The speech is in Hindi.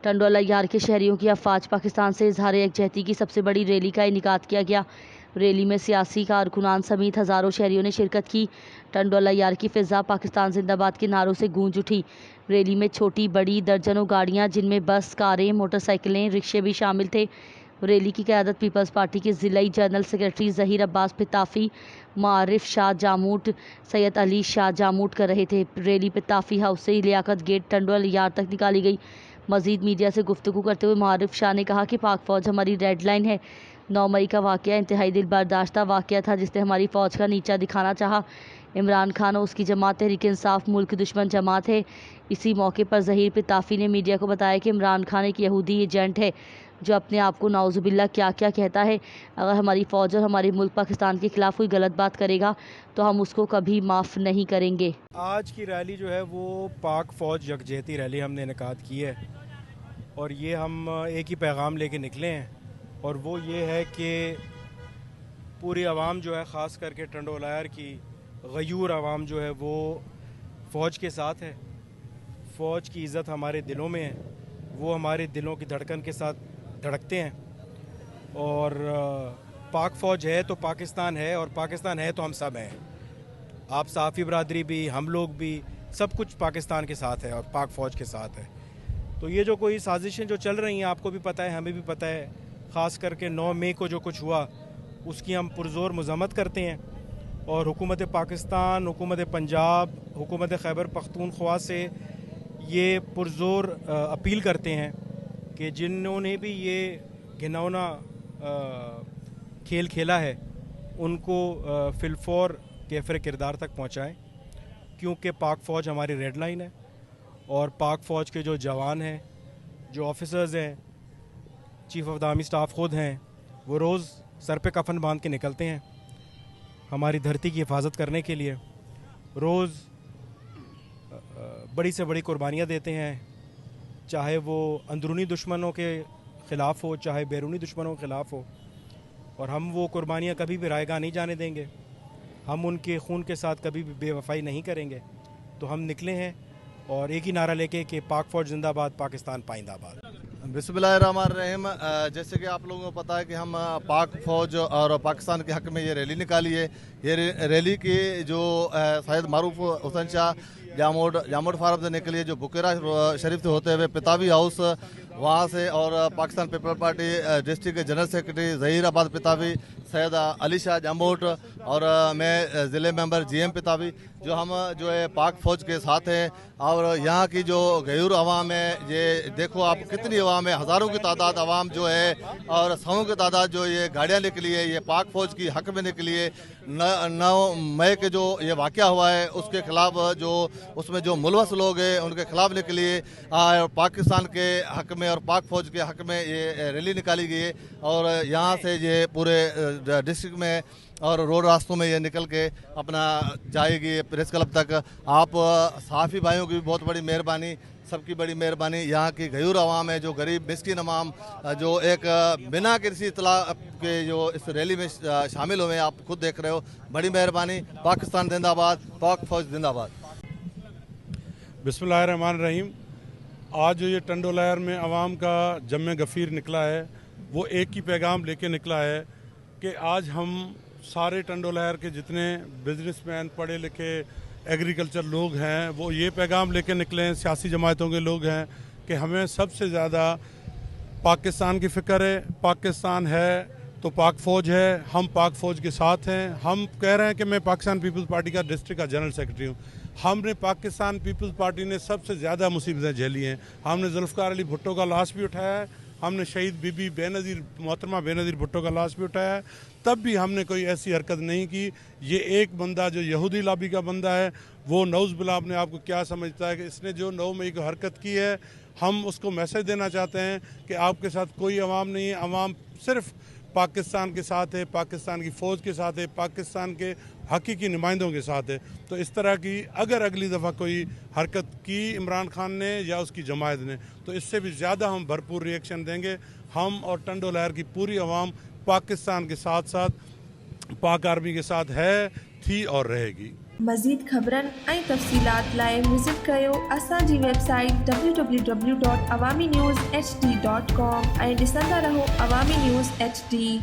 टंडोला यार के शहरियों की अफवाज पाकिस्तान से इजहार यकजहती की सबसे बड़ी रैली का इनेकाद किया गया। रैली में सियासी कारकुनान समेत हज़ारों शहरियों ने शिरकत की। टंडोला यार की फ़िज़ा पाकिस्तान जिंदाबाद के नारों से गूंज उठी। रैली में छोटी बड़ी दर्जनों गाड़ियां, जिनमें बस, कारें, मोटरसाइकिलें, रिक्शे भी शामिल थे। रैली की क़यादत पीपल्स पार्टी के ज़िलाई जनरल सेक्रेटरी ज़हीर अब्बास पिताफ़ी, मारिफ शाह जामूट, सैयद अली शाह जामूट कर रहे थे। रैली पिताफ़ी हाउस से लियाकत गेट टंडोला यार तक निकाली गई। मजीद मीडिया से गुफ्तगू करते हुए मारिफ शाह ने कहा कि पाक फ़ौज हमारी रेड लाइन है। 9 मई का वाक़या इंतहाई दिल बर्दाश्ता वाक़या था, जिसने हमारी फ़ौज का नीचा दिखाना चाहा। इमरान खान और उसकी जमात तहरीक इंसाफ मुल्क दुश्मन जमात है। इसी मौके पर ज़हीर पिताफ़ी ने मीडिया को बताया कि इमरान खान एक यहूदी एजेंट है जो अपने आप को नाउज़ुबिल्लाह क्या क्या कहता है। अगर हमारी फ़ौज और हमारे मुल्क पाकिस्तान के ख़िलाफ़ कोई गलत बात करेगा तो हम उसको कभी माफ़ नहीं करेंगे। आज की रैली जो है वो पाक फ़ौज यकजहती रैली हमने इनेकाद की है और ये हम एक ही पैगाम लेके निकले हैं, और वो ये है कि पूरी आवाम जो है, ख़ास करके टंडोला यार की गयूर आवाम जो है वो फ़ौज के साथ है। फ़ौज की इज़्ज़त हमारे दिलों में है, वो हमारे दिलों की धड़कन के साथ धड़कते हैं। और पाक फ़ौज है तो पाकिस्तान है, और पाकिस्तान है तो हम सब हैं। आप सहाफ़ी बरादरी भी, हम लोग भी, सब कुछ पाकिस्तान के साथ है और पाक फ़ौज के साथ है। तो ये जो कोई साजिशें जो चल रही हैं, आपको भी पता है, हमें भी पता है, ख़ास करके 9 मई को जो कुछ हुआ उसकी हम पुरज़ोर मज़म्मत करते हैं। और हुकूमत पाकिस्तान, हुकूमत पंजाब, हुकूमत खैबर पख्तूनख्वा से ये पुरज़ोर अपील करते हैं कि जिन्होंने भी ये घिनौना खेल खेला है उनको फिलफौर कैफर किरदार तक पहुँचाएँ, क्योंकि पाक फ़ौज हमारी रेड लाइन है। और पाक फ़ौज के जो जवान हैं, जो ऑफिसर्स हैं, chief of the army staff खुद हैं, वो रोज़ सर पे कफन बांध के निकलते हैं हमारी धरती की हिफाजत करने के लिए। रोज़ बड़ी से बड़ी कुर्बानियाँ देते हैं, चाहे वो अंदरूनी दुश्मनों के ख़िलाफ़ हो, चाहे बैरूनी दुश्मनों के ख़िलाफ़ हो। और हम वो कुर्बानियाँ कभी भी रायगा नहीं जाने देंगे। हम उनके खून के साथ कभी भी बेवफाई नहीं करेंगे। तो हम निकले हैं और एक ही नारा लेके कि पाक फ़ौज जिंदाबाद, पाकिस्तान पाइंदाबाद। बिस्मिल्लाहिर्रहमानिर्रहीम। जैसे कि आप लोगों को पता है कि हम पाक फ़ौज और पाकिस्तान के हक़ में ये रैली निकाली है। ये रैली की जो सैयद मारूफ हुसैन शाह जामोड फार्म से निकली है, जो बुकेरा शरीफ से होते हुए पितावी हाउस वहाँ से, और पाकिस्तान पीपल पार्टी डिस्ट्रिक्ट के जनरल सेक्रेटरी ज़हीर अब्बास पितावी, सैयद अली शाह जामोट और मैं ज़िले मेंबर GM पितावी, जो हम जो है पाक फ़ौज के साथ हैं। और यहाँ की जो गयूर अवाम है, ये देखो आप कितनी अवाम है, हज़ारों की तादाद अवाम जो है, और सौों की तादाद जो ये गाड़ियाँ निकली है, ये पाक फ़ौज की हक़ में निकली है। 9 मई के जो ये वाक़या हुआ है उसके ख़िलाफ़, जो उसमें जो मुलवस लोग हैं उनके ख़िलाफ़ निकली है। पाकिस्तान के हक़ में और पाक फ़ौज के हक़ में ये रैली निकाली गई है। और यहाँ से ये पूरे डिस्ट्रिक्ट में और रोड रास्तों में ये निकल के अपना जाएगी प्रेस क्लब तक। आप सहाफ़ी भाइयों की भी बहुत बड़ी मेहरबानी, सबकी बड़ी मेहरबानी। यहाँ की गयूर आवाम है, जो गरीब मिस्किन अवाम, जो एक बिना किसी इतला के जो इस रैली में शामिल हुए, आप खुद देख रहे हो। बड़ी मेहरबानी। पाकिस्तान जिंदाबाद, पाक फ़ौज जिंदाबाद। बिस्मिल्लाहिर्रहमानिर्रहीम। आज जो ये टंडोला यार में आवाम का जम्मे गफ़ीर निकला है, वो एक ही पैगाम लेके निकला है कि आज हम सारे टंडोला यार के जितने बिजनेसमैन, पढ़े लिखे, एग्रीकल्चर लोग हैं, वो ये पैगाम लेके निकले हैं, सियासी जमातों के लोग हैं, कि हमें सबसे ज़्यादा पाकिस्तान की फ़िक्र है। पाकिस्तान है तो पाक फ़ौज है, हम पाक फ़ौज के साथ हैं। हम कह रहे हैं कि मैं पाकिस्तान पीपल्स पार्टी का डिस्ट्रिक्ट का जनरल सेक्रेटरी हूँ। हमने पाकिस्तान पीपल्स पार्टी ने सबसे ज़्यादा मुसीबतें झेली हैं। हमने जुल्फ़िकार अली भुट्टो का लाश भी उठाया है, हमने शहीद बीबी बेनज़ीर, मोहतरमा बेनज़ीर भुट्टो का लाश भी उठाया है, तब भी हमने कोई ऐसी हरकत नहीं की। ये एक बंदा जो यहूदी लॉबी का बंदा है, वो नौज़बिल्लाह अपने आप को क्या समझता है कि इसने जो 9 मई को हरकत की है, हम उसको मैसेज देना चाहते हैं कि आपके साथ कोई अवाम नहीं है। अवाम सिर्फ़ पाकिस्तान के साथ है, पाकिस्तान की फ़ौज के साथ है, पाकिस्तान के हकीकी नुमाइंदों के साथ है। तो इस तरह की अगर अगली दफ़ा कोई हरकत की इमरान खान ने या उसकी जमायत ने, तो इससे भी ज़्यादा हम भरपूर रिएक्शन देंगे। हम और टंडोला यार की पूरी अवाम पाकिस्तान के साथ साथ पाक आर्मी के साथ है, थी और रहेगी। मज़ीद ख़बरनि ऐं तफ़सीलात लाइ विज़िट कयो असांजी वेबसाइट www.awamiNewsHD.com ऐं ॾिसंदा रहो अवामी न्यूज़ HD।